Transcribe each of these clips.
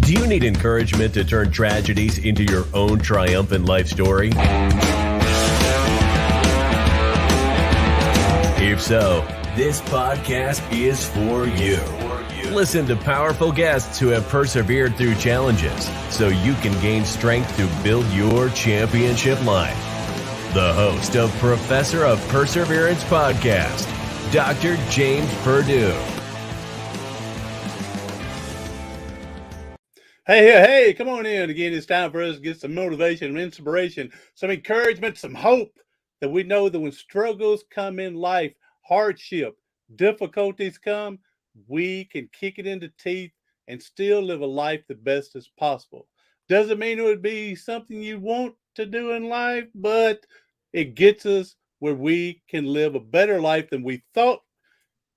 Do you need encouragement to turn tragedies into your own triumphant life story? If so, this podcast is for you. Listen to powerful guests who have persevered through challenges so you can gain strength to build your championship life. The host of Professor of Perseverance podcast, Dr. James Purdue. Hey, come on in. Again, it's time for us to get some motivation, some inspiration, some encouragement, some hope that we know that when struggles come in life, hardship, difficulties come, we can kick it into teeth and still live a life the best as possible. Doesn't mean it would be something you want to do in life, but it gets us where we can live a better life than we thought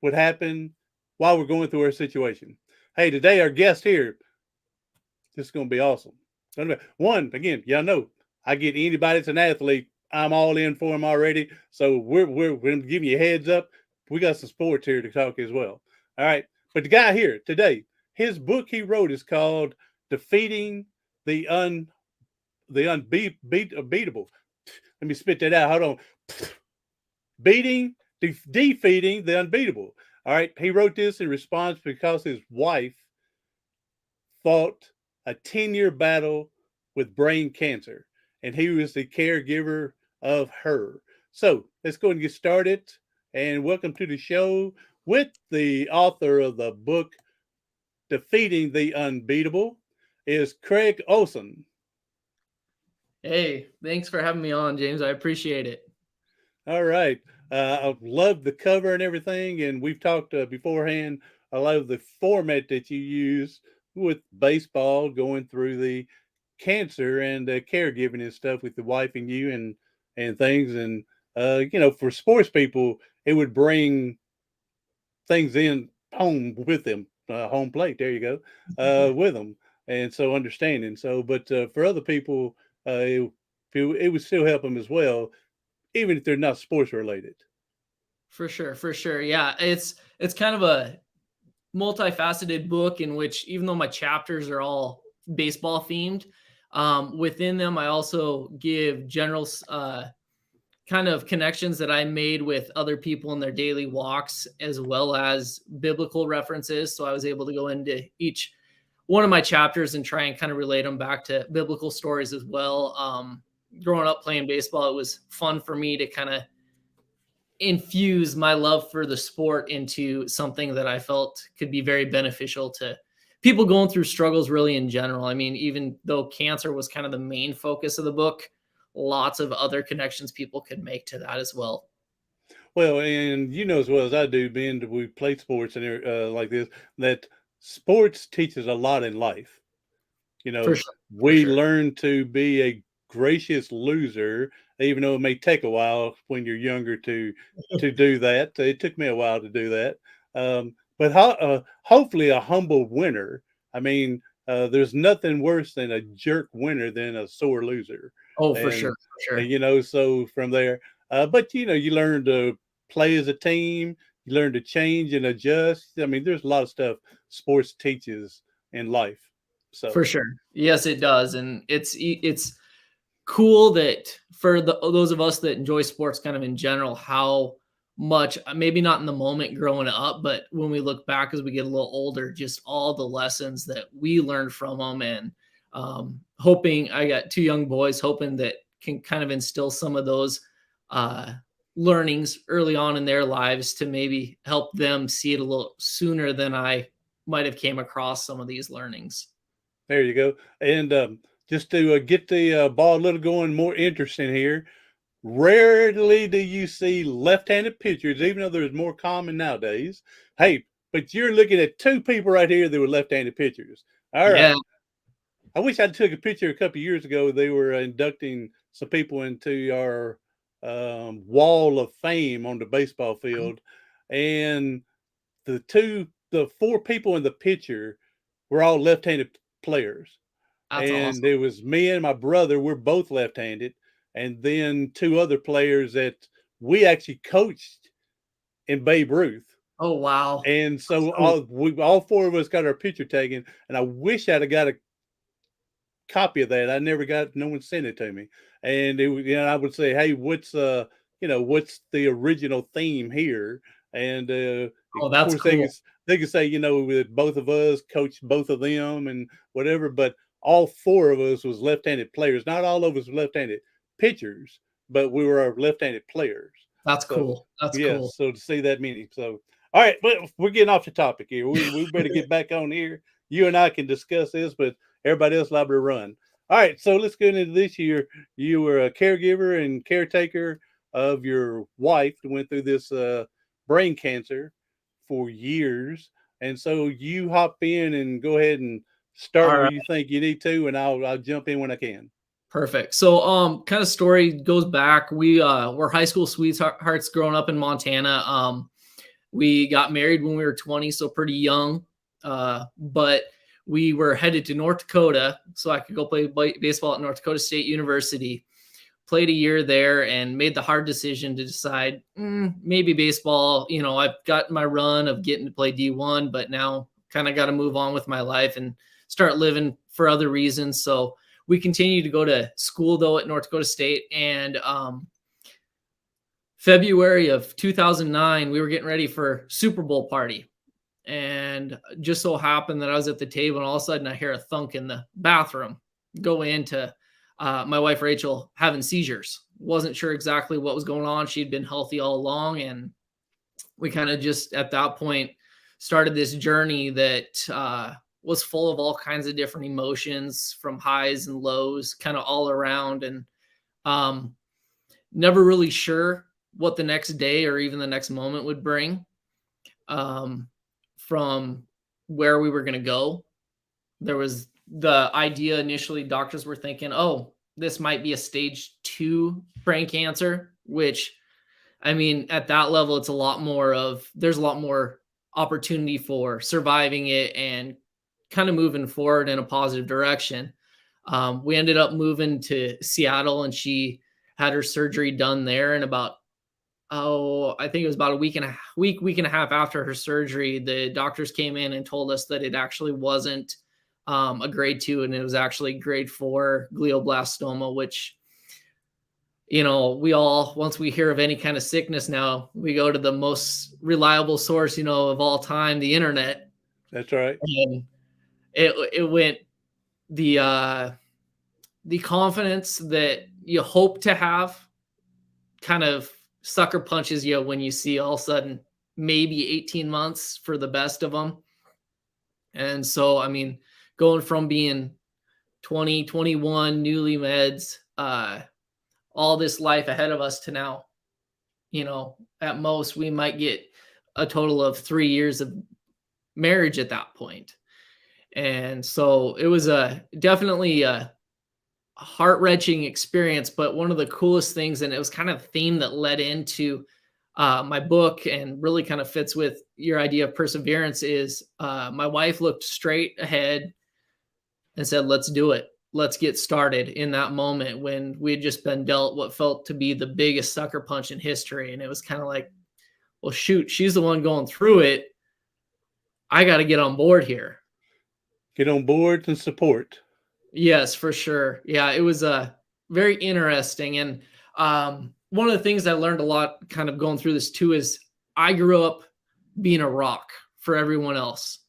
would happen while we're going through our situation. Hey, today our guest here, this is going to be awesome. One, again, y'all know, I get anybody that's an athlete, I'm all in for them already. So we're going to give you a heads up. We got some sports here to talk as well. All right. But the guy here today, his book he wrote is called Defeating the Unbeatable. Let me spit that out. Hold on. Defeating the Unbeatable. All right. He wrote this in response because his wife fought a 10-year battle with brain cancer, and he was the caregiver of her. So let's go and get started. And welcome to the show with the author of the book, Defeating the Unbeatable, is Craig Olson. Hey, thanks for having me on, James. I appreciate it. All right. I love the cover and everything, and we've talked beforehand. I love the format that you use with baseball, going through the cancer and caregiving and stuff with the wife and you and things. And, for sports people, it would bring things in home with them, home plate. There you go, with them. And so understanding. So, but for other people, it would still help them as well, even if they're not sports related. For sure. Yeah, it's kind of a multifaceted book in which, even though my chapters are all baseball themed, within them I also give general kind of connections that I made with other people in their daily walks, as well as biblical references. So I was able to go into each one of my chapters and try and kind of relate them back to biblical stories as well. Growing up playing baseball, it was fun for me to kind of infuse my love for the sport into something that I felt could be very beneficial to people going through struggles really in general. I mean, even though cancer was kind of the main focus of the book, lots of other connections people could make to that as well. Well, and you know as well as I do, being that we play sports and like this, that sports teaches a lot in life. We learn to be a gracious loser, even though it may take a while when you're younger to do that. It took me a while to do that. But hopefully a humble winner. I mean, there's nothing worse than a jerk winner than a sore loser. Oh, for sure. So from there, but you learn to play as a team, you learn to change and adjust. I mean, there's a lot of stuff sports teaches in life. So for sure. Yes, it does. And it's cool that for those of us that enjoy sports kind of in general, how much, maybe not in the moment growing up, but when we look back as we get a little older, just all the lessons that we learned from them. And hoping, I got two young boys, hoping that can kind of instill some of those learnings early on in their lives to maybe help them see it a little sooner than I might have came across some of these learnings. There you go. And just to get the ball a little going more interesting here, rarely do you see left-handed pitchers, even though there's more common nowadays. Hey, but you're looking at two people right here that were left-handed pitchers. All right. Yeah. I wish I took a picture a couple of years ago. They were inducting some people into our wall of fame on the baseball field. And the four people in the picture were all left-handed players. That's awesome. It was me and my brother. We're both left-handed. And then two other players that we actually coached in Babe Ruth. Oh, wow. And so Cool. all four of us got our picture taken, and I wish I'd have got a copy of that. I never got, no one sent it to me. And it, I would say, hey, what's the original theme here? And Oh, of that's course cool. they could say, that both of us coached both of them and whatever, but all four of us was left-handed players. Not all of us were left-handed pitchers, but we were left-handed players. That's So cool. That's yeah, cool. so to see that many. So all right, but we're getting off the topic here. We better get back on here. You and I can discuss this, but everybody else liable to run. All right, so let's get into this year. You were a caregiver and caretaker of your wife who went through this brain cancer for years. And so you hop in and go ahead and start All where right. you think you need to, and I'll jump in when I can. Perfect. So, kind of story goes back. We were high school sweethearts growing up in Montana. We got married when we were 20, so pretty young. But we were headed to North Dakota so I could go play baseball at North Dakota State University. Played a year there and made the hard decision to decide maybe baseball. I've got my run of getting to play D1, but now kind of got to move on with my life and start living for other reasons. So we continued to go to school though at North Dakota State, and February of 2009, we were getting ready for Super Bowl party. And just so happened that I was at the table, and all of a sudden I hear a thunk in the bathroom. Go into my wife, Rachel, having seizures. Wasn't sure exactly what was going on. She'd been healthy all along. And we kind of just at that point started this journey that was full of all kinds of different emotions, from highs and lows, kind of all around. And never really sure what the next day or even the next moment would bring. From where we were going to go. There was the idea initially, doctors were thinking, oh, this might be a stage 2 brain cancer, which, I mean, at that level, there's a lot more opportunity for surviving it and kind of moving forward in a positive direction. We ended up moving to Seattle, and she had her surgery done there. And I think it was about a week and a half after her surgery, the doctors came in and told us that it actually wasn't a grade 2, and it was actually grade 4 glioblastoma, which, we all, once we hear of any kind of sickness now, we go to the most reliable source, of all time, the internet. That's right. And it went the confidence that you hope to have kind of sucker punches you when you see all of a sudden maybe 18 months for the best of them. And so, I mean, going from being 20, 21, newly meds, all this life ahead of us to now, at most we might get a total of 3 years of marriage at that point. And so it was definitely a heart-wrenching experience, but one of the coolest things, and it was kind of a theme that led into my book and really kind of fits with your idea of perseverance, is my wife looked straight ahead and said, let's do it. Let's get started, in that moment when we had just been dealt what felt to be the biggest sucker punch in history. And it was kind of like, well, shoot, she's the one going through it. I got to get on board here. Get on board and support. Yes, for sure. Yeah, it was very interesting. And one of the things I learned a lot kind of going through this too is I grew up being a rock for everyone else.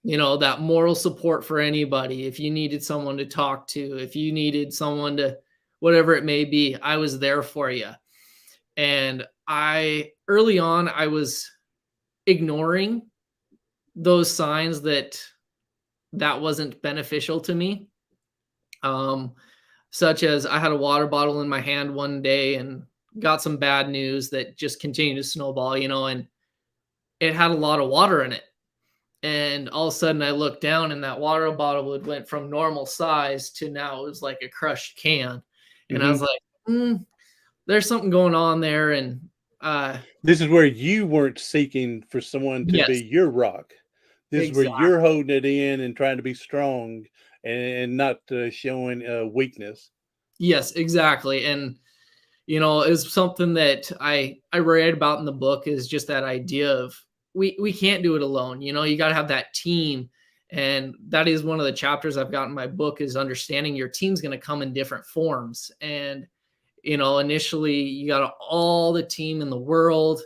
That moral support for anybody. If you needed someone to talk to, if you needed someone to, whatever it may be, I was there for you. And early on, I was ignoring those signs that wasn't beneficial to me. Such as I had a water bottle in my hand one day and got some bad news that just continued to snowball, and it had a lot of water in it. And all of a sudden I looked down, and that water bottle went from normal size to now it was like a crushed can. And I was like, there's something going on there. And this is where you weren't seeking for someone to be your rock. This is where you're holding it in and trying to be strong and not showing weakness. Yes, exactly. And, it's something that I write about in the book, is just that idea of we can't do it alone. You know, you got to have that team. And that is one of the chapters I've got in my book, is understanding your team's going to come in different forms. And, you know, initially you got all the team in the world,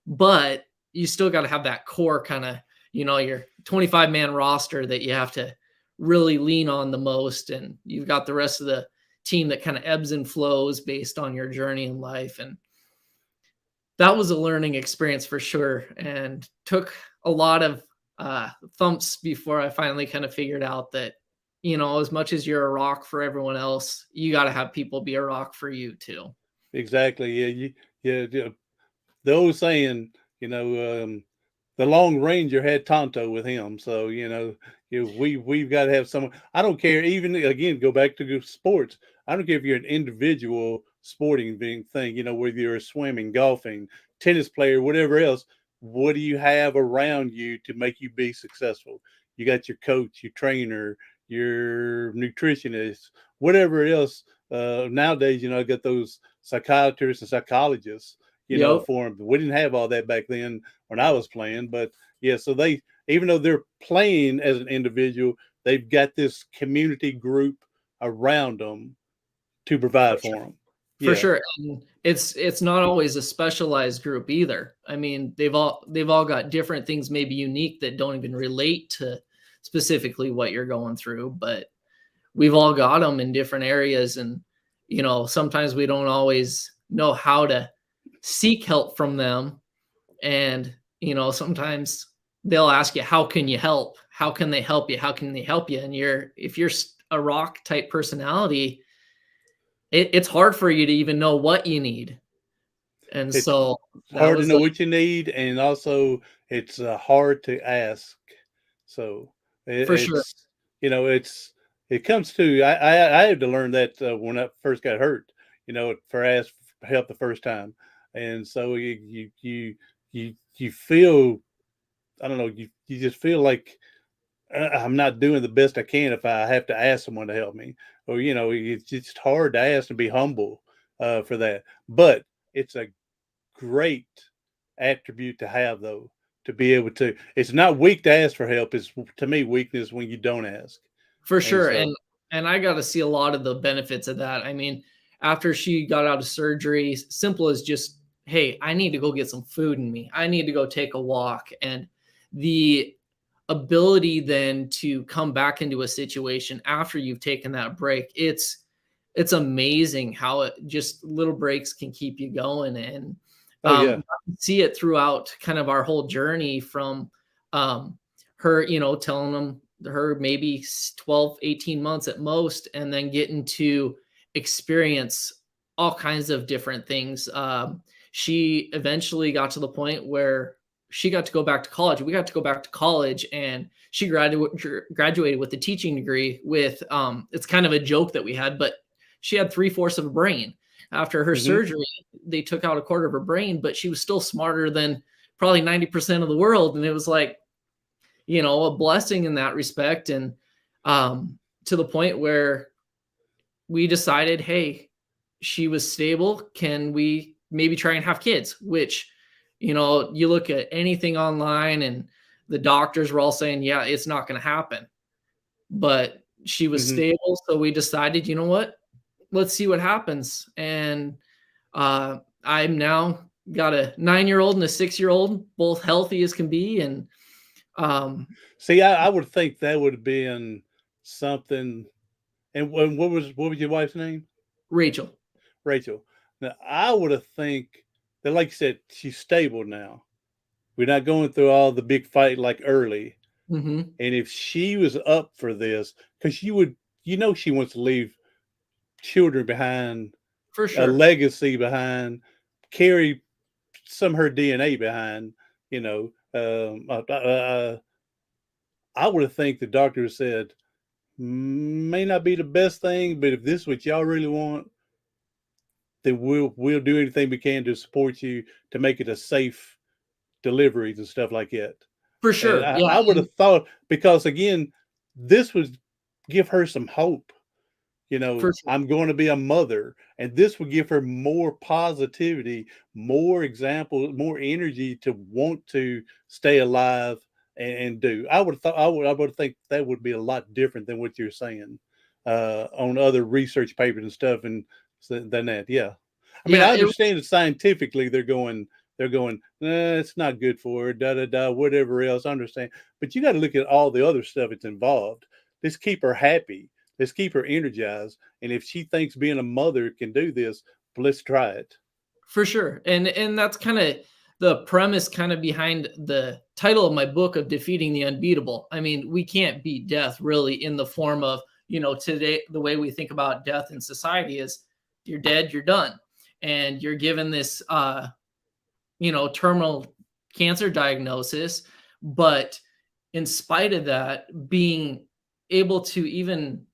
but you still got to have that core kind of, you know, your 25-man roster that you have to really lean on the most. And you've got the rest of the team that kind of ebbs and flows based on your journey in life. And that was a learning experience for sure, and took a lot of thumps before I finally kind of figured out that, you know, as much as you're a rock for everyone else, you got to have people be a rock for you too. Exactly. Yeah. The old saying, you know, the Long Ranger had Tonto with him. So, we've got to have someone. I don't care. Even again, go back to sports. I don't care if you're an individual sporting thing, whether you're swimming, golfing, tennis player, whatever else. What do you have around you to make you be successful? You got your coach, your trainer, your nutritionist, whatever else. Nowadays, I got those psychiatrists and psychologists, Yep, for them. We didn't have all that back then when I was playing, but yeah, so they, even though they're playing as an individual, they've got this community group around them to for provide sure. for them. For Yeah. sure. And it's not always a specialized group either. I mean, they've all got different things maybe unique that don't even relate to specifically what you're going through, but we've all got them in different areas. And, you know, sometimes we don't always know how to seek help from them. And, you know, sometimes they'll ask you, how can you help? How can they help you? How can they help you? And if you're a rock type personality, it's hard for you to even know what you need. And It's so that hard to was know like, what you need, and also it's hard to ask. So for sure. it's, it comes to, I had to learn that when I first got hurt, for ask for help the first time. And so you feel, I don't know, you just feel like I'm not doing the best I can if I have to ask someone to help me, or it's just hard to ask and be humble for that. But it's a great attribute to have, though, to be able to. It's not weak to ask for help. It's, to me, weakness when you don't ask. For And sure. so, And I got to see a lot of the benefits of that. I mean, after she got out of surgery, simple as just, hey, I need to go get some food in me. I need to go take a walk. And the ability then to come back into a situation after you've taken that break, it's amazing how it just little breaks can keep you going. And oh yeah. see it throughout kind of our whole journey from her, you know, telling them her maybe 12, 18 months at most, and then getting to experience all kinds of different things. She eventually got to the point where she got to go back to college. We got to go back to college, and she graduated with a teaching degree with, it's kind of a joke that we had, but she had 3/4 of a brain. After her Hmm. surgery, they took out a quarter of her brain, but she was still smarter than probably 90% of the world. And it was like, you know, a blessing in that respect. And to the point where we decided, hey, she was stable. Can we maybe try and have kids? Which, you know, you look at anything online and the doctors were all saying, yeah, it's not going to happen. But she was Hmm. stable. So we decided, you know what? Let's see what happens. And I'm now got a 9-year-old and a 6-year-old, both healthy as can be. And um, See, I would think that would have been something. And what was your wife's name? Rachel. Rachel. Now I would have think that, like you said, she's stable now. We're not going through all the big fight like early. Hmm. And if she was up for this, because she would, she wants to leave children behind, For a sure. legacy behind, carry some of her DNA behind, you know. I would have think the doctor said, may not be the best thing, but if this is what y'all really want, then we'll do anything we can to support you to make it a safe deliveries and stuff like that. For And sure. I Yeah. would And have thought, because again, this would give her some hope. For sure. I'm going to be a mother. And this would give her more positivity, more examples, more energy to want to stay alive and do. I would think that would be a lot different than what you're saying on other research papers and stuff than that. Yeah. I mean, Yeah, I it was understand that scientifically they're going, nah, it's not good for her, da da da, whatever else. I understand. But you got to look at all the other stuff that's involved. Let's keep her happy. Let's keep her energized. And if she thinks being a mother can do this, let's try it. for sure. And that's kind of the premise kind of behind the title of my book of Defeating the Unbeatable. I mean, we can't beat death really in the form of, today the way we think about death in society is you're dead, you're done. And you're given this terminal cancer diagnosis, but in spite of that, being able to even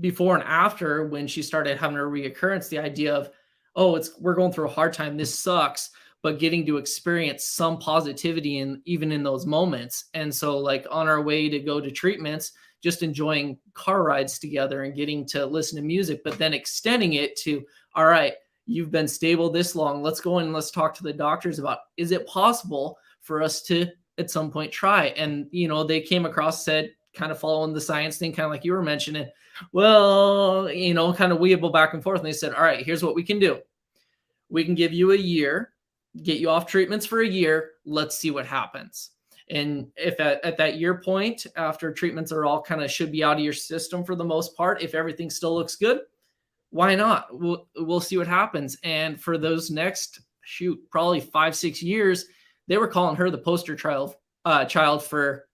before and after when she started having her reoccurrence, the idea of, oh, we're going through a hard time, this sucks, but getting to experience some positivity in even in those moments. And so like on our way to go to treatments, just enjoying car rides together and getting to listen to music, but then extending it to, all right, you've been stable this long. Let's go in and let's talk to the doctors about, is it possible for us to at some point try? And, they came across, said, kind of following the science thing, kind of like you were mentioning, well, kind of weeable back and forth. And they said, all right, here's what we can do. We can give you a year, get you off treatments for a year. Let's see what happens. And if at that year point, after treatments are all kind of should be out of your system for the most part, if everything still looks good, why not? We'll see what happens. And for those next, probably 5-6 years, they were calling her the poster child for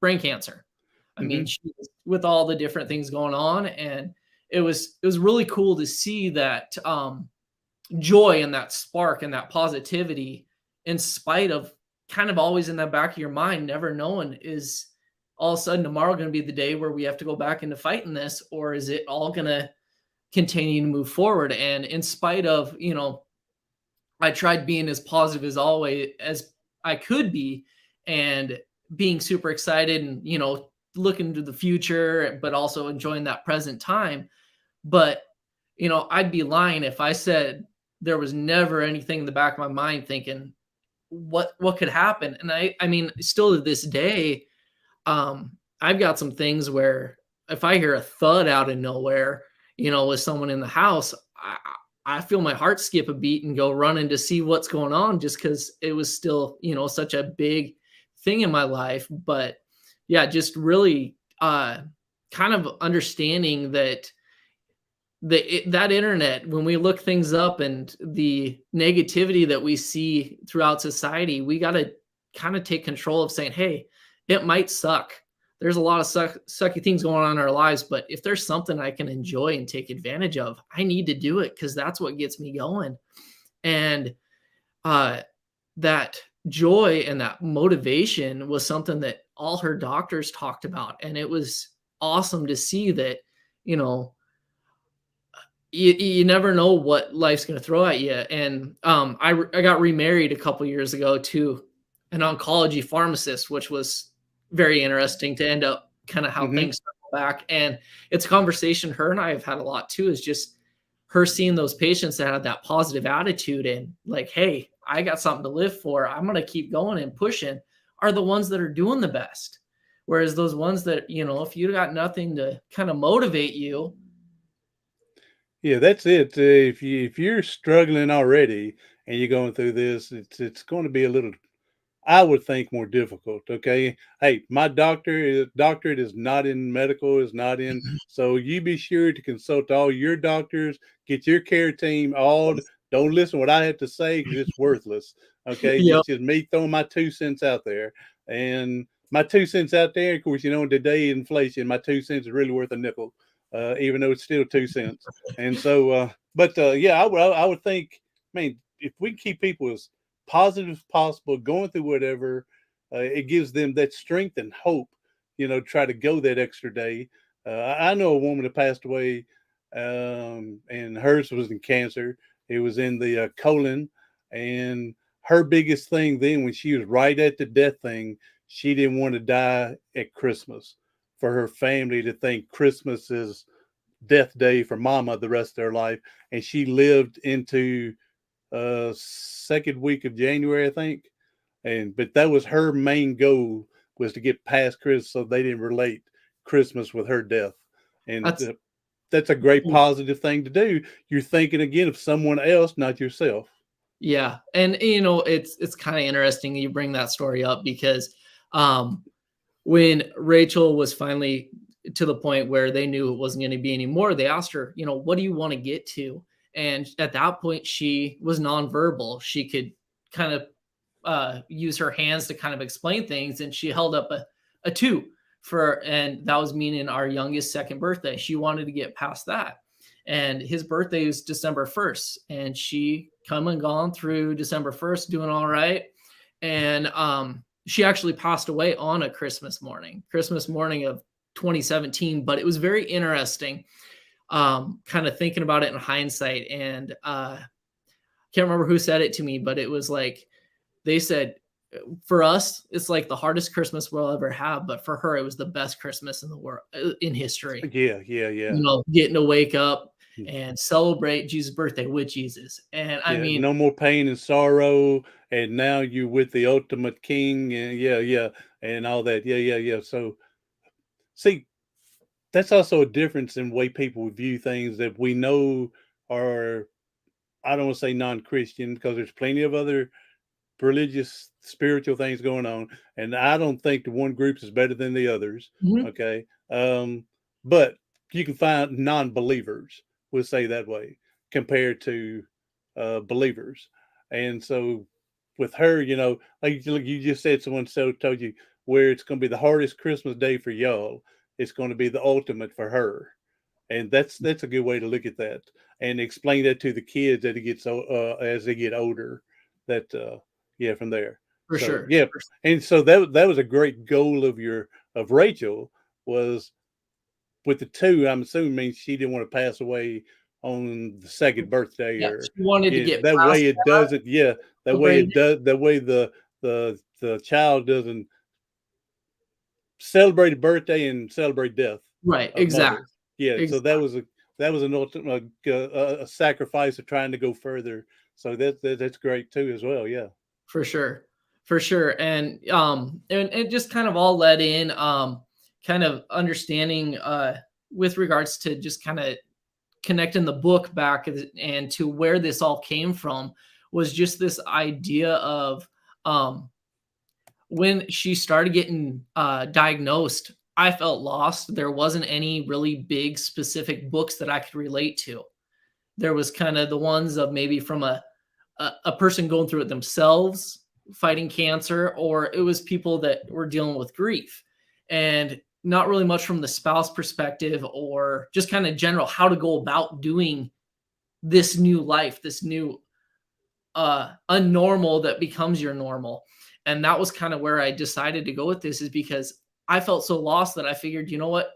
brain cancer. I mean, she was, with all the different things going on, and it was really cool to see that joy and that spark and that positivity, in spite of kind of always in the back of your mind, never knowing, is all of a sudden tomorrow going to be the day where we have to go back into fighting this, or is it all going to continue to move forward? And in spite of, I tried being as positive as always as I could be, and being super excited and, looking to the future, but also enjoying that present time. But, I'd be lying if I said there was never anything in the back of my mind thinking what could happen. And I mean, still to this day, I've got some things where if I hear a thud out of nowhere, with someone in the house, I feel my heart skip a beat and go running to see what's going on, just because it was still, such a big thing in my life. But yeah, just really kind of understanding that that internet, when we look things up and the negativity that we see throughout society, we got to kind of take control of saying, hey, it might suck. There's a lot of sucky things going on in our lives, but if there's something I can enjoy and take advantage of, I need to do it, because that's what gets me going. And that joy and that motivation was something that all her doctors talked about. And it was awesome to see that, you never know what life's going to throw at you. And I got remarried a couple years ago to an oncology pharmacist, which was very interesting to end up kind of how things circle back. And it's a conversation her and I have had a lot too, is just her seeing those patients that had that positive attitude and like, hey, I got something to live for, I'm going to keep going and pushing, are the ones that are doing the best. Whereas those ones that, if you got nothing to kind of motivate you. Yeah, that's it. If you're struggling already and you're going through this, it's going to be a little, I would think, more difficult. Okay. Hey, my doctorate is not in medical, is not in. So you be sure to consult all your doctors, get your care team all. Don't listen to what I have to say, because it's worthless. Okay. Yep. It's just me throwing my 2 cents out there. And my 2 cents out there, of course, in today's inflation, my 2 cents is really worth a nickel, even though it's still 2 cents. And so, yeah, I would think, if we can keep people as positive as possible, going through whatever, it gives them that strength and hope, try to go that extra day. I know a woman that passed away, and hers was in cancer. It was in the colon, and her biggest thing then, when she was right at the death thing, she didn't want to die at Christmas, for her family to think Christmas is death day for Mama the rest of their life, and she lived into second week of January, I think. But that was her main goal, was to get past Christmas, so they didn't relate Christmas with her death. And That's that's a great positive thing to do. You're thinking again of someone else, not yourself. Yeah. And it's kind of interesting you bring that story up because when Rachel was finally to the point where they knew it wasn't going to be anymore, they asked her, what do you want to get to? And at that point, she was nonverbal. She could kind of use her hands to kind of explain things. And she held up a 2 and that was meaning our youngest second birthday. She wanted to get past that. And his birthday is December 1st. And she come and gone through December 1st, doing all right. And she actually passed away on a Christmas morning of 2017. But it was very interesting, kind of thinking about it in hindsight. And can't remember who said it to me, but it was like, they said, for us, it's like the hardest Christmas we'll ever have. But for her, it was the best Christmas in the world, in history. Yeah. Getting to wake up and celebrate Jesus' birthday with Jesus. And I mean, no more pain and sorrow. And now you're with the ultimate king. And and all that. Yeah. So, see, that's also a difference in the way people view things that we know are, I don't want to say non-Christian, because there's plenty of other religious, spiritual things going on, and I don't think the one group is better than the others. Okay. But you can find non-believers, we'll say that way, compared to believers. And so with her, like you just said, someone told you where it's going to be the hardest Christmas day for y'all, it's going to be the ultimate for her. And that's a good way to look at that, and explain that to the kids that it gets as they get older, that from there. For sure. Yeah. And so that was a great goal of Rachel, was with the 2, I'm assuming she didn't want to pass away on the second birthday, or she wanted to get that way it doesn't. Yeah. That way it does. That way the child doesn't celebrate a birthday and celebrate death. Right. Exactly. Mother. Yeah. Exactly. So that was an ultimate a sacrifice of trying to go further. So that's great too, as well. Yeah. For sure. And it just kind of all led in, kind of understanding with regards to just kind of connecting the book back and to where this all came from, was just this idea of when she started getting diagnosed, I felt lost. There wasn't any really big specific books that I could relate to. There was kind of the ones of maybe from a person going through it themselves, fighting cancer, or it was people that were dealing with grief, and not really much from the spouse perspective, or just kind of general how to go about doing this new life, this new unnormal that becomes your normal. And that was kind of where I decided to go with this, is because I felt so lost that I figured, you know what,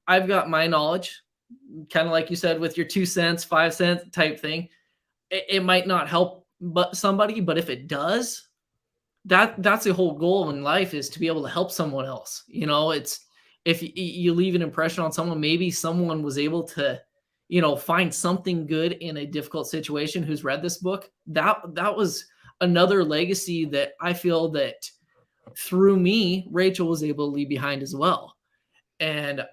I've got my knowledge, kind of like you said, with your 2 cents, 5 cents type thing. It might not help somebody, but if it does, that's the whole goal in life, is to be able to help someone else. It's, if you leave an impression on someone, maybe someone was able to, find something good in a difficult situation who's read this book. That was another legacy that I feel that through me, Rachel was able to leave behind as well. And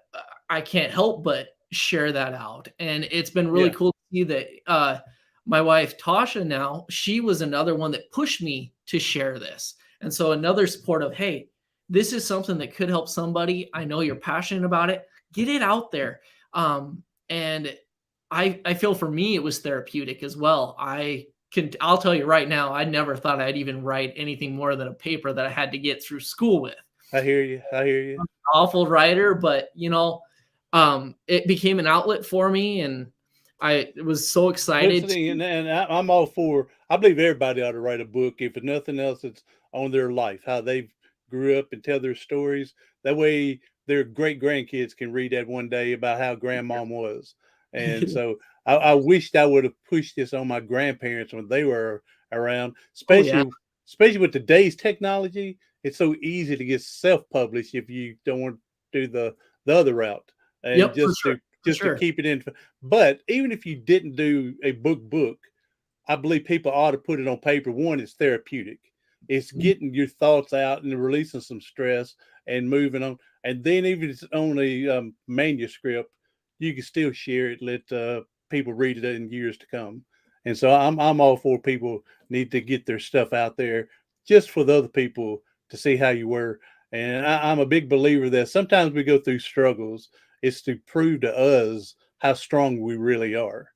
I can't help but share that out. And it's been really cool to see that my wife, Tasha, now, she was another one that pushed me to share this. And so another support of, hey, this is something that could help somebody. I know you're passionate about it. Get it out there. And I feel for me, it was therapeutic as well. I'll tell you right now, I never thought I'd even write anything more than a paper that I had to get through school with. I hear you. I'm an awful writer, but it became an outlet for me, and I was so excited. And I'm all for, I believe everybody ought to write a book, if nothing else, it's on their life, how they grew up, and tell their stories. That way their great grandkids can read that one day about how grandmom was. And so I wished I would have pushed this on my grandparents when they were around, especially with today's technology. It's so easy to get self-published if you don't want to do the other route, and just to sure. keep it in. But even if you didn't do a book, I believe people ought to put it on paper. One, it's therapeutic. It's getting your thoughts out and releasing some stress and moving on. And then even if it's only manuscript, you can still share it, let people read it in years to come. And so I'm all for people need to get their stuff out there just for the other people to see how you were. And I'm a big believer that sometimes we go through struggles. It's to prove to us how strong we really are.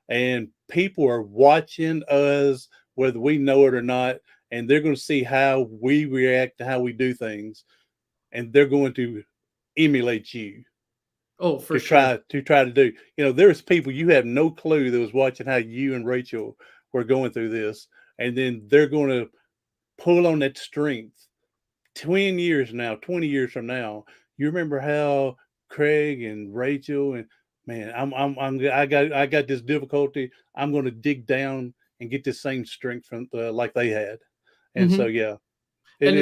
And people are watching us, whether we know it or not, and they're going to see how we react to how we do things, and they're going to emulate you Oh, for to sure. try to do. There's people you have no clue that was watching how you and Rachel were going through this, and then they're going to pull on that strength. 20 years from now, you remember how Craig and Rachel and man, I got this difficulty. I'm going to dig down and get this same strength from like they had. And so, Mhm. yeah, And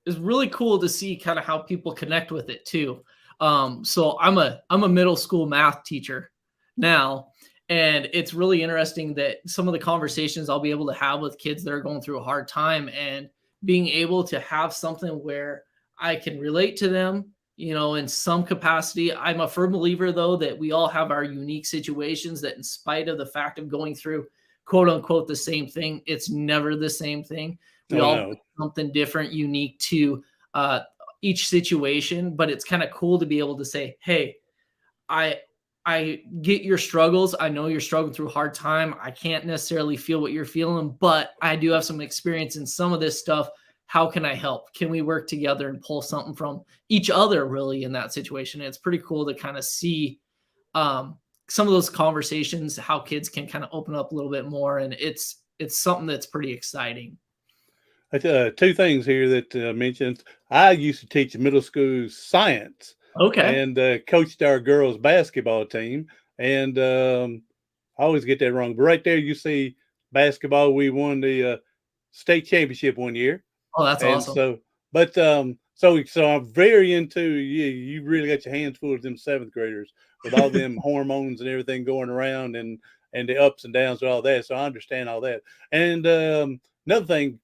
it's really cool to see kind of how people connect with it too. So I'm a middle school math teacher now, and it's really interesting that some of the conversations I'll be able to have with kids that are going through a hard time, and being able to have something where I can relate to them, in some capacity. I'm a firm believer though that we all have our unique situations, that in spite of the fact of going through quote unquote the same thing, it's never the same thing. We oh all no, bring something different, unique to uh, each situation. But it's kind of cool to be able to say, "Hey, I I get your struggles. I know you're struggling through a hard time. I can't necessarily feel what you're feeling, but I do have some experience in some of this stuff. How can I help? Can we work together and pull something from each other really in that situation?" And it's pretty cool to kind of see um, some of those conversations, how kids can kind of open up a little bit more, and it's something that's pretty exciting. two things here that mentioned. I used to teach middle school science Okay. and coached our girls basketball team, and I always get that wrong. But right there, you see basketball. We won the state championship one year. Oh, that's And awesome. so, but so I'm very into you. You really got your hands full of them seventh graders with all them hormones and everything going around, and the ups and downs of all that. So I understand all that. And another thing,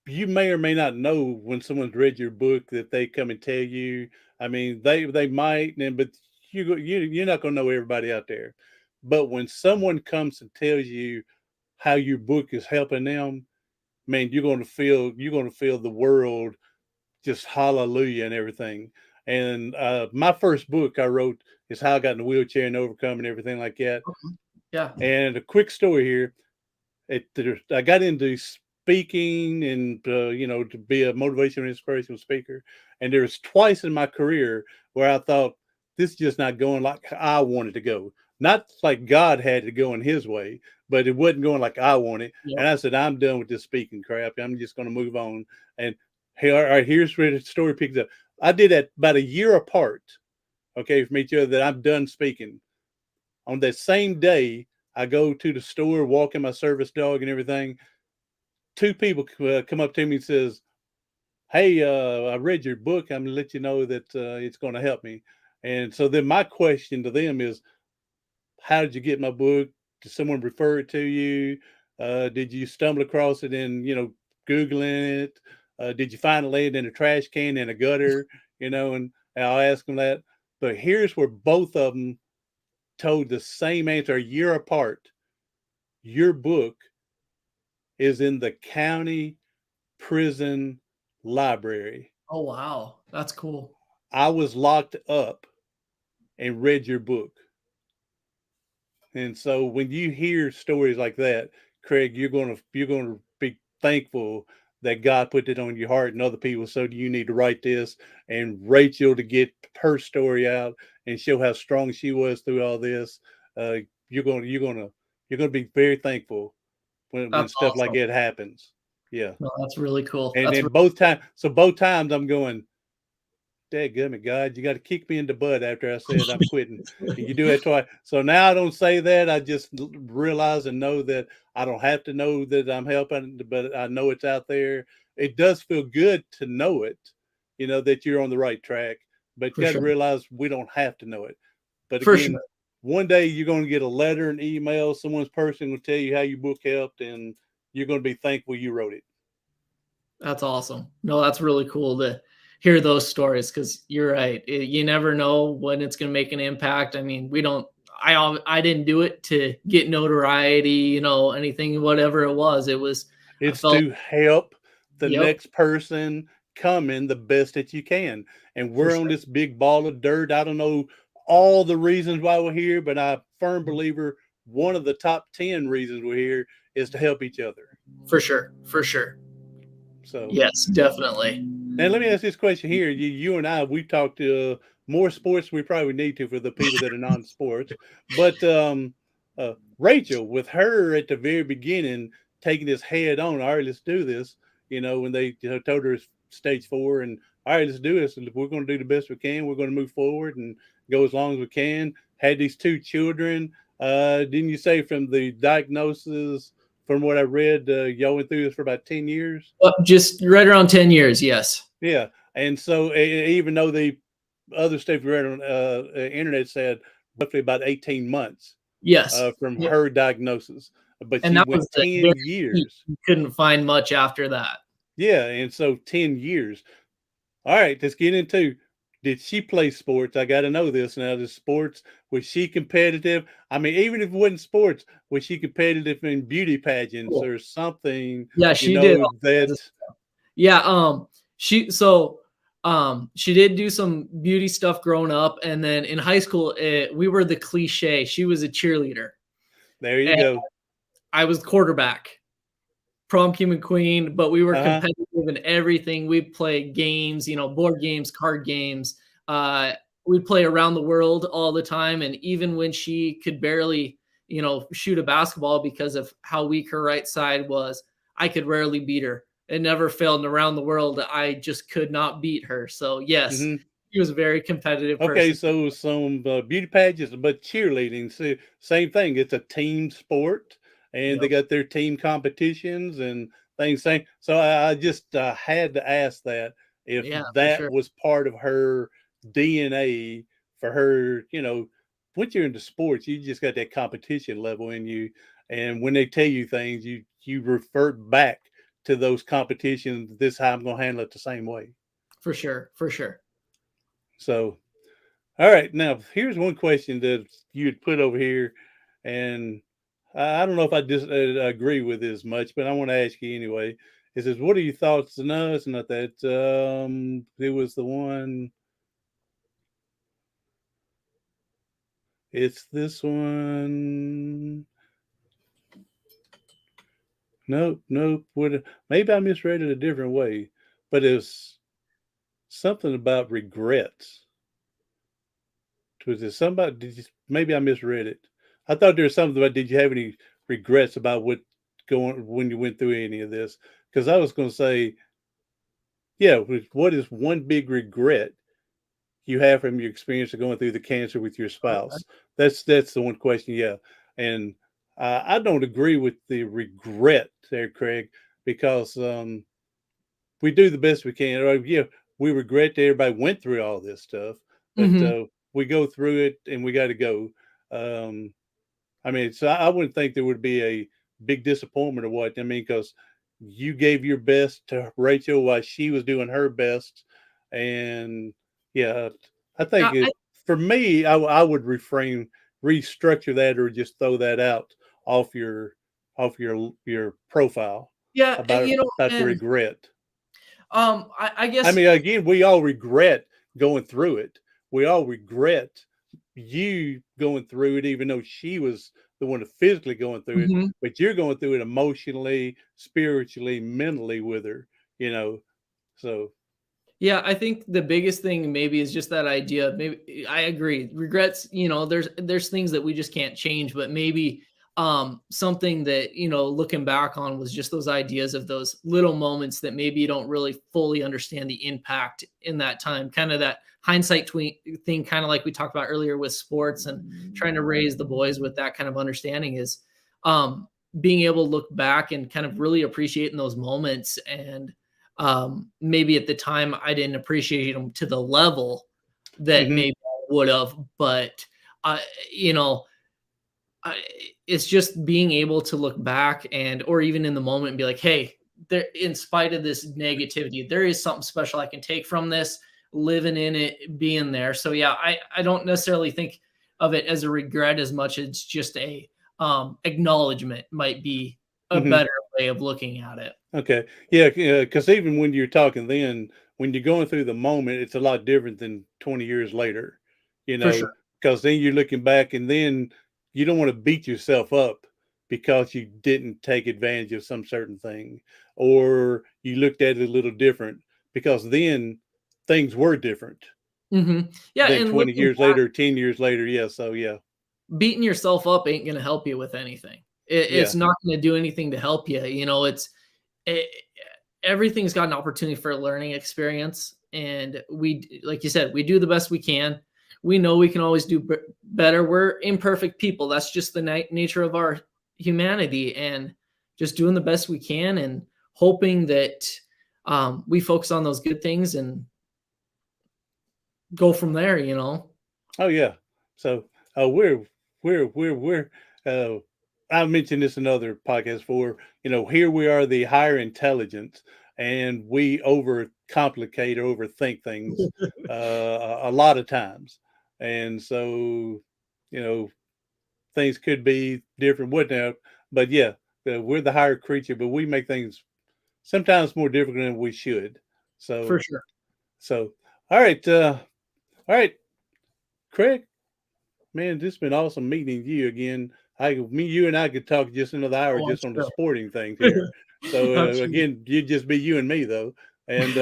you may or may not know when someone's read your book that they come and tell you. I mean, they might, but you're not gonna know everybody out there. But when someone comes and tells you how your book is helping them, man, you're gonna feel the world just hallelujah and everything. And my first book I wrote is how I got in the wheelchair and overcome and everything like that. Yeah. And a quick story here: I got into speaking and to be a motivational inspirational speaker, and there was twice in my career where I thought this is just not going like I wanted to go. Not like God had to go in His way, but it wasn't going like I wanted. Yep. And I said, I'm done with this speaking crap. I'm just going to move on. And hey, all right, here's where the story picks up. I did that about a year apart. Okay, from each other, that I'm done speaking. On that same day, I go to the store, walking my service dog and everything. Two people come up to me and says, "Hey, I read your book. I'm gonna let you know that it's going to help me." And so then my question to them is, "How did you get my book? Did someone refer it to you? Did you stumble across it in Googling it? Did you find it laying in a trash can in a gutter? And I'll ask them that. But here's where both of them told the same answer a year apart. Your book is in the county prison library. Oh, wow. That's cool. I was locked up and read your book." And so when you hear stories like that, Craig, you're gonna be thankful that God put it on your heart and other people. So you need to write this, and Rachel to get her story out and show how strong she was through all this. Uh, you're gonna be very thankful when That's stuff like awesome. that happens. Yeah. No, that's really cool. And That's then really both times I'm going, dadgummit, God, you got to kick me in the butt after I said I'm quitting. And you do that twice. So now I don't say that. I just realize and know that I don't have to know that I'm helping, but I know it's out there. It does feel good to know it, that you're on the right track. but For you got to sure. realize we don't have to know it. But For again, sure. one day you're going to get a letter, an email, someone's person will tell you how your book helped, and you're going to be thankful you wrote it. That's awesome. No, that's really cool to hear those stories, because you're right. You never know when it's going to make an impact. I mean, I didn't do it to get notoriety, anything, whatever it was. I It's felt, to help the yep, next person come in the best that you can. And for we're on sure. this big ball of dirt. I don't know all the reasons why we're here, but I'm a firm believer one of the top 10 reasons we're here is to help each other. For sure. For sure. So Yes, definitely. now let me ask this question here. You and I, we've talked more sports we probably need to for the people that are non-sports. But Rachel, with her at the very beginning, taking this head on, all right, let's do this. When they told her it's stage 4 and all right, let's do this. And we're going to do the best we can. We're going to move forward and go as long as we can. Had these 2 children. Didn't you say from the diagnosis, from what I read, y'all went through this for about 10 years? Just right around 10 years. Yes. Yeah. And so even though the other stuff we read on the internet said roughly about 18 months Yes. from Yep. her diagnosis, but And she that went was the 10 very peak. years. You couldn't find much after that. Yeah. And so 10 years. All right. Let's get into, did she play sports? I got to know this now. The sports, was she competitive? I mean, even if it wasn't sports, was she competitive in beauty pageants Cool. or something, Yeah, she did. that. Yeah. She did do some beauty stuff growing up, and then in high school, we were the cliche. She was a cheerleader, There you and go. I was quarterback, prom king and queen. But we were Uh-huh. competitive in everything. We'd play games, board games, card games. We'd play around the world all the time, and even when she could barely, shoot a basketball because of how weak her right side was, I could rarely beat her. It never failed. And around the world, I just could not beat her. So yes, Mm-hmm. she was a very competitive Okay, person. so some beauty pageants, but cheerleading, so same thing. It's a team sport, and they Yep. got their team competitions and things. Same. So I just had to ask that if Yeah, for that sure. was part of her DNA for her. Once you're into sports, you just got that competition level in you, and when they tell you things, you revert back to those competitions. This is how I'm going to handle it the same way. For sure. For sure. So. All right, now here's one question that you had put over here, and I don't know if I agree with this much, but I want to ask you anyway. It says, "What are your thoughts?" No, it's not that. It was the one. It's this one. Nope, nope. Maybe I misread it a different way, but it's something about regrets. Was it somebody? Maybe I misread it. I thought there was something about. Did you have any regrets about when you went through any of this? Because I was going to say, yeah. What is one big regret you have from your experience of going through the cancer with your Okay. spouse? That's the one question. Yeah, and I don't agree with the regret there, Craig, because we do the best we can. Or, yeah, we regret that everybody went through all this stuff, but Mm-hmm. we go through it and we got to go. Um, I mean, so I wouldn't think there would be a big disappointment or what. I mean, because you gave your best to Rachel while she was doing her best, and yeah, I think Yeah. for me, I would restructure that, or just throw that out off your your profile Yeah. about the And regret. I I guess. mean, again, we all regret going through it. We all regret you going through it, even though she was the one physically going through it, Mhm. but you're going through it emotionally, spiritually, mentally with her. So, Yeah, I think the biggest thing maybe is just that idea. Maybe I agree. Regrets, there's things that we just can't change, but maybe something that, looking back on was just those ideas of those little moments that maybe you don't really fully understand the impact in that time. Kind of that hindsight thing, kind of like we talked about earlier with sports and trying to raise the boys with that kind of understanding is being able to look back and kind of really appreciating those moments. And maybe at the time I didn't appreciate them to the level that Mhm. maybe I would have, but I, you know, it's just being able to look back and, or even in the moment and be like, hey, there, in spite of this negativity, there is something special I can take from this, living in it, being there. So yeah, I don't necessarily think of it as a regret as much as just a acknowledgement might be a Mhm. better way of looking at it. Okay. Yeah, because even when you're talking then, when you're going through the moment, it's a lot different than 20 years later, For sure. because then you're looking back and then you don't want to beat yourself up because you didn't take advantage of some certain thing or you looked at it a little different because then things were different Yeah, than and 20 looking years later, 10 years later. Yeah. So, yeah. beating yourself up ain't gonna help you with anything. Yeah. It's not gonna do anything to help you. It, everything's got an opportunity for a learning experience, and like you said, we do the best we can. We know we can always do better. We're imperfect people. That's just the nature of our humanity, and just doing the best we can, and hoping that we focus on those good things and go from there. Oh yeah. So we're I've mentioned this in other podcasts for, here we are the higher intelligence and we overcomplicate or overthink things a lot of times. And so, you know, things could be different, whatnot. But yeah, we're the higher creature, but we make things sometimes more difficult than we should. For So sure. so all right, all right, Craig. Man, this has been awesome meeting you again. You and I could talk just another hour Oh, I'm just on the sure. sporting things here. So I'm sure. again, you'd just be you and me though. And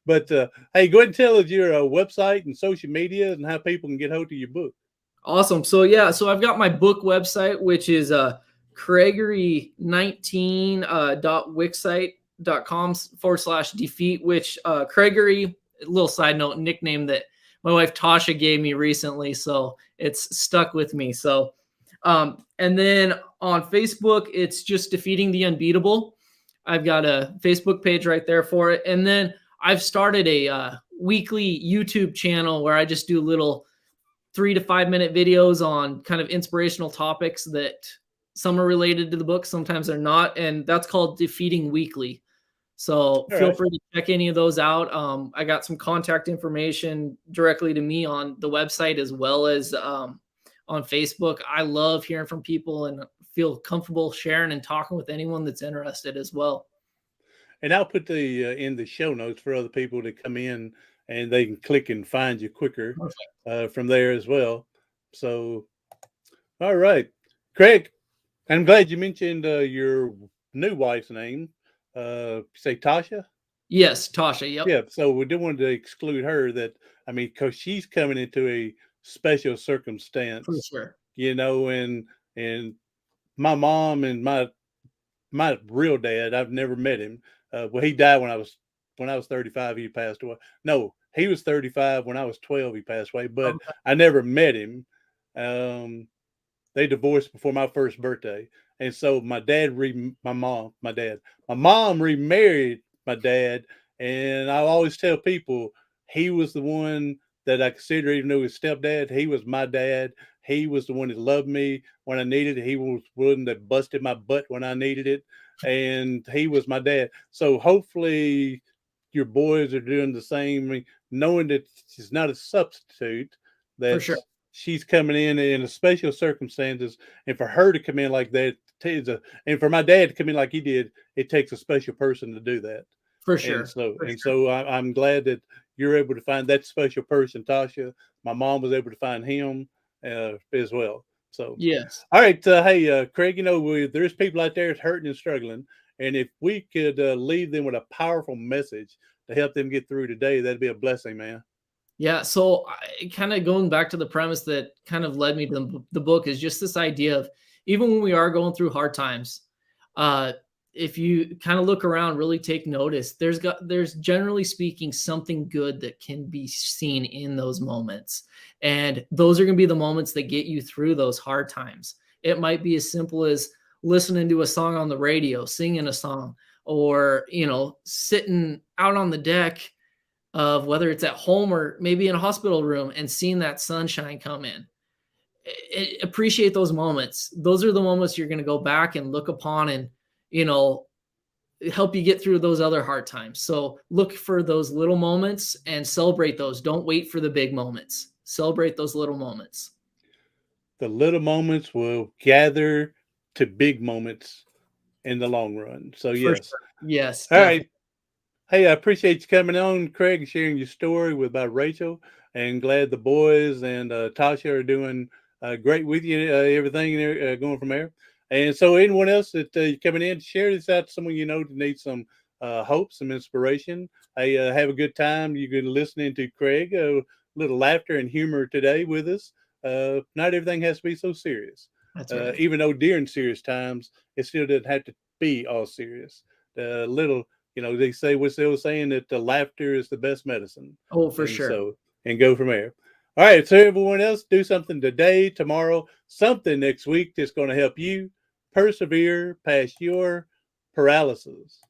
but hey, go ahead and tell us your website and social media and how people can get hold of your book. Awesome. So yeah, so I've got my book website, which is Craigery19 .wixsite.com/defeat, which Craigery, little side note, nickname that my wife Tasha gave me recently, so it's stuck with me. So and then on Facebook, it's just Defeating the Unbeatable. I've got a Facebook page right there for it. And then I've started a weekly YouTube channel where I just do little 3 to 5 minute videos on kind of inspirational topics that some are related to the book, sometimes they're not. And that's called Defeating Weekly. So All feel right. free to check any of those out. I got some contact information directly to me on the website as well as on Facebook. I love hearing from people and feel comfortable sharing and talking with anyone that's interested as well. And I'll put the in the show notes for other people to come in and they can click and find you quicker Perfect. from there as well. So, all right, Craig. I'm glad you mentioned your new wife's name. Say Tasha. Yes, Tasha. Yep. Yeah. So we didn't want to exclude her. That I mean, because she's coming into a special For circumstance, sure. and my mom and my real dad. I've never met him. Well, he died when I was 35. He passed away. No, he was 35 when I was 12. He passed away, but Okay. I never met him. Um, They divorced before my first birthday. And so my mom remarried my dad. And I always tell people he was the one that I consider, even though his stepdad, he was my dad. He was the one that loved me when I needed it. He was one that busted my butt when I needed it. And he was my dad. So hopefully your boys are doing the same, I mean, knowing that she's not a substitute, For that sure. she's coming in a special circumstances, and for her to come in like that and for my dad to come in like he did, it takes a special person to do that. For And sure. so For and sure. so I'm glad that you're able to find that special person, Tasha. My mom was able to find him as well. So, Yes. all right, hey, Craig, there's people out there that's hurting and struggling, and if we could leave them with a powerful message to help them get through today, that'd be a blessing, man. Yeah, so kind of going back to the premise that kind of led me to the book is just this idea of even when we are going through hard times, uh, if you kind of look around, really take notice, there's generally speaking something good that can be seen in those moments, and those are going to be the moments that get you through those hard times. It might be as simple as listening to a song on the radio, singing a song, or sitting out on the deck of whether it's at home or maybe in a hospital room and seeing that sunshine come in. Appreciate those moments. Those are the moments you're going to go back and look upon and, help you get through those other hard times. So look for those little moments and celebrate those. Don't wait for the big moments. Celebrate those little moments. The little moments will gather to big moments in the long run. So, yes. Sure. Yes. All Definitely. right. Hey, I appreciate you coming on, Craig, and sharing your story about Rachel. And glad the boys and Tasha are doing great with you, everything going from there. And so, anyone else that coming in, share this out to someone you know that needs some hope, some inspiration. Hey, have a good time. You're good listening to Craig. A little laughter and humor today with us. Not everything has to be so serious. That's right. Even though during serious times, it still doesn't have to be all serious. Little, they say what's the old saying that the laughter is the best medicine. Oh, for And sure. so, and go from there. All right. So, everyone else, do something today, tomorrow, something next week that's going to help you persevere past your paralysis.